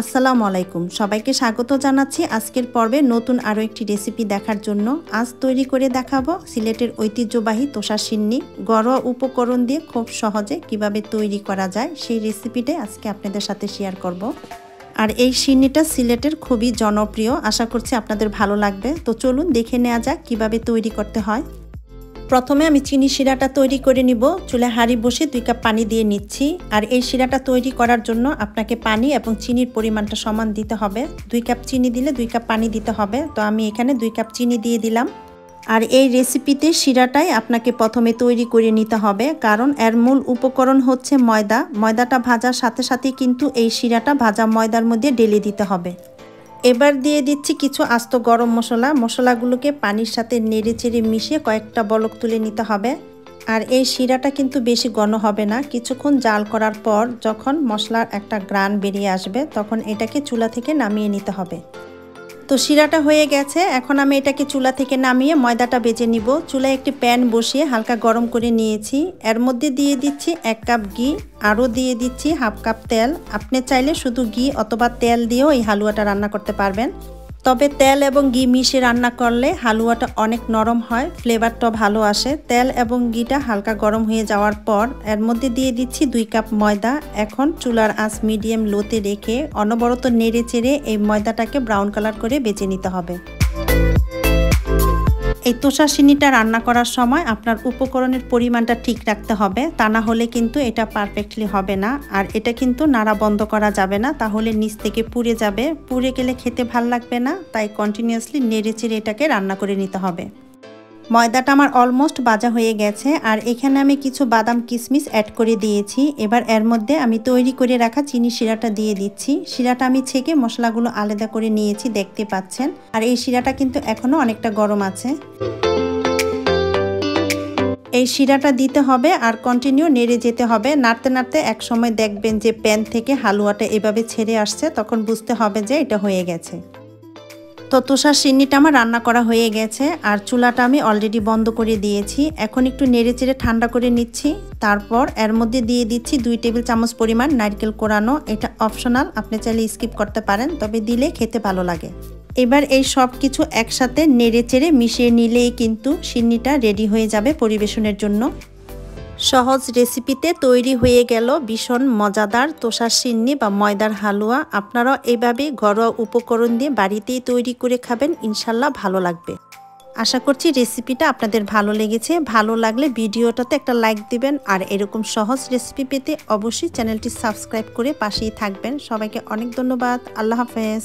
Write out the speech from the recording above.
আসসালামু আলাইকুম সবাইকে স্বাগত জানাচ্ছি আজকের পর্বে নতুন আরো একটি রেসিপি দেখার জন্য। আজ তৈরি করে দেখাবো সিলেটের ঐতিহ্যবাহী তোষা সিন্নি। ঘরোয়া উপকরণ দিয়ে খুব সহজে কিভাবে তৈরি করা যায় সেই রেসিপিটাই আজকে আপনাদের সাথে শেয়ার করব। আর এই সিন্নিটা সিলেটের খুবই জনপ্রিয়, আশা করছি আপনাদের ভালো লাগবে। তো চলুন দেখে নেওয়া যাক কিভাবে তৈরি করতে হয়। প্রথমে আমি চিনি শিরাটা তৈরি করে নিব। চুলায় হাঁড়ি বসে 2 কাপ পানি দিয়ে নিচ্ছি। আর এই শিরাটা তৈরি করার জন্য আপনাকে পানি এবং চিনির পরিমাণটা সমান দিতে হবে। 2 কাপ চিনি দিলে 2 কাপ পানি দিতে হবে। তো আমি এখানে 2 কাপ চিনি দিয়ে দিলাম। আর এই রেসিপিতে শিরাটাই আপনাকে প্রথমে তৈরি করে নিতে হবে, কারণ এর মূল উপকরণ হচ্ছে ময়দা। ময়দাটা ভাজার সাথে সাথে কিন্তু এই শিরাটা ভাজা ময়দার মধ্যে ঢেলে দিতে হবে। এবার দিয়ে দিচ্ছি কিছু আস্ত গরম মশলা। মশলাগুলোকে পানির সাথে নেড়ে চেড়ে মিশিয়ে কয়েকটা বলক তুলে নিতে হবে। আর এই শিরাটা কিন্তু বেশি ঘন হবে না। কিছুক্ষণ জাল করার পর যখন মশলার একটা ঘ্রাণ বেরিয়ে আসবে তখন এটাকে চুলা থেকে নামিয়ে নিতে হবে। তো শিরাটা হয়ে গেছে, এখন আমি এটাকে চুলা থেকে নামিয়ে ময়দাটা বেজে নিব। চুলায় একটি প্যান বসিয়ে হালকা গরম করে নিয়েছি। এর মধ্যে দিয়ে দিচ্ছি 1 কাপ ঘি, আরও দিয়ে দিচ্ছি 1/2 কাপ তেল। আপনি চাইলে শুধু ঘি অথবা তেল দিয়েও এই হালুয়াটা রান্না করতে পারবেন, তবে তেল এবং ঘি মিশিয়ে রান্না করলে হালুয়াটা অনেক নরম হয়, ফ্লেভারটা ভালো আসে। তেল এবং ঘিটা হালকা গরম হয়ে যাওয়ার পর এর মধ্যে দিয়ে দিচ্ছি 2 কাপ ময়দা। এখন চুলার আঁচ মিডিয়াম লোতে রেখে অনবরত নেড়ে চেড়ে এই ময়দাটাকে ব্রাউন কালার করে বেজে নিতে হবে। এই তোষা সিন্নিটা রান্না করার সময় আপনার উপকরণের পরিমাণটা ঠিক রাখতে হবে, তা না হলে কিন্তু এটা পারফেক্টলি হবে না। আর এটা কিন্তু নাড়া বন্ধ করা যাবে না, তাহলে নিচ থেকে পুড়ে যাবে। পুড়ে গেলে খেতে ভাল লাগবে না, তাই কন্টিনিউয়াসলি নেড়ে চেড়ে এটাকে রান্না করে নিতে হবে। ময়দাটা আমার অলমোস্ট ভাজা হয়ে গেছে। আর এখানে আমি কিছু বাদাম কিশমিশ অ্যাড করে দিয়েছি। এবার এর মধ্যে আমি তৈরি করে রাখা চিনি শিরাটা দিয়ে দিচ্ছি। শিরাটা আমি ছেঁকে মশলাগুলো আলাদা করে নিয়েছি, দেখতে পাচ্ছেন। আর এই শিরাটা কিন্তু এখনো অনেকটা গরম আছে। এই শিরাটা দিতে হবে আর কন্টিনিউ নেড়ে যেতে হবে। নাড়তে নাড়তে এক সময় দেখবেন যে প্যান থেকে হালুয়াটা এভাবে ছেড়ে আসছে, তখন বুঝতে হবে যে এটা হয়ে গেছে। তো তোষা সিন্নিটা আমার রান্না করা হয়ে গেছে আর চুলাটা আমি অলরেডি বন্ধ করে দিয়েছি। এখন একটু নেড়ে চেড়ে ঠান্ডা করে নিচ্ছি। তারপর এর মধ্যে দিয়ে দিচ্ছি 2 টেবিল চামচ পরিমাণ নারকেল কোরানো। এটা অপশনাল, আপনি চাইলে স্কিপ করতে পারেন, তবে দিলে খেতে ভালো লাগে। এবার এই সব কিছু একসাথে নেড়ে চেড়ে মিশিয়ে নিলেই কিন্তু সিন্নিটা রেডি হয়ে যাবে পরিবেশনের জন্য। সহজ রেসিপিতে তৈরি হয়ে গেল ভীষণ মজাদার তোষা সিন্নি বা ময়দার হালুয়া। আপনারাও এইভাবে ঘরোয়া উপকরণ দিয়ে বাড়িতেই তৈরি করে খাবেন, ইনশাল্লাহ ভালো লাগবে। আশা করছি রেসিপিটা আপনাদের ভালো লেগেছে। ভালো লাগলে ভিডিওটাতে একটা লাইক দিবেন আর এরকম সহজ রেসিপি পেতে অবশ্যই চ্যানেলটি সাবস্ক্রাইব করে পাশেই থাকবেন। সবাইকে অনেক ধন্যবাদ। আল্লাহ হাফেজ।